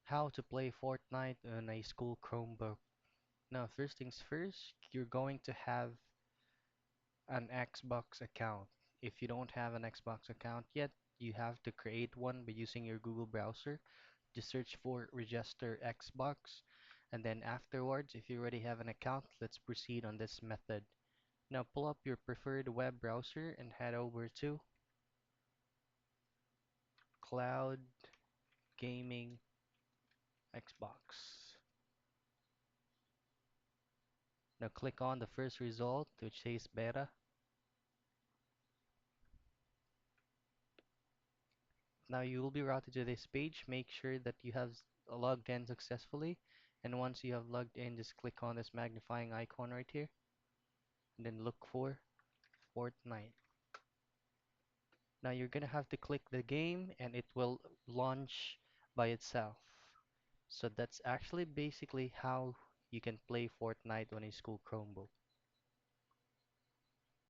How to play Fortnite on a school Chromebook. Now, first things first, you're going to have an Xbox account. If you don't have an Xbox account yet, you have to create one by using your Google browser. Just search for register Xbox, and then afterwards, if you already have an account, let's proceed on this method. Now, pull up your preferred web browser and head over to Cloud Gaming Xbox. Now, click on the first result, which says beta. Now you will be routed to this page. Make sure that you have logged in successfully. And once you have logged in, just click on this magnifying icon right here. And then look for Fortnite. Now you're gonna have to click the game and it will launch by itself. So that's actually basically how you can play Fortnite on a school Chromebook.